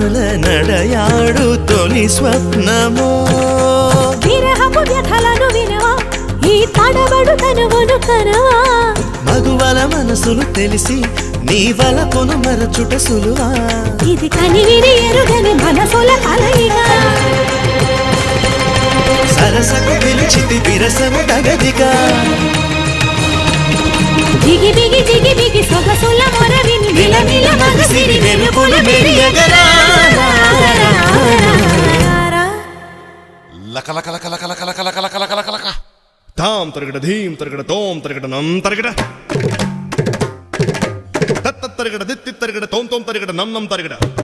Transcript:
కనుల నడయాడు తొలి స్వప్నమో విరహపు వ్యథలను వినవా ఈ తడబడు తనువును కనవా మగువల మనసులు తెలిసి నీ వలపును మరచుట సులువా ఇది కనివిని ఎరుగని మనసుల కలయిక సరసకు పిలిచితి విరసము తగదిగా జిగి బిగి జిగి బిగి సొగసుల మొరవిని మిలమిల మగసిరి వెలుగులు మెరియగరా లక లక లక లక లక లక లక లక లక లక లక తాం తరగడ ధీం తరగడ తోం తరగడ నం తరగడ తత్త తరగడ దిత్తి తరగడ తోం తోం తరగడ నం నం తరగడ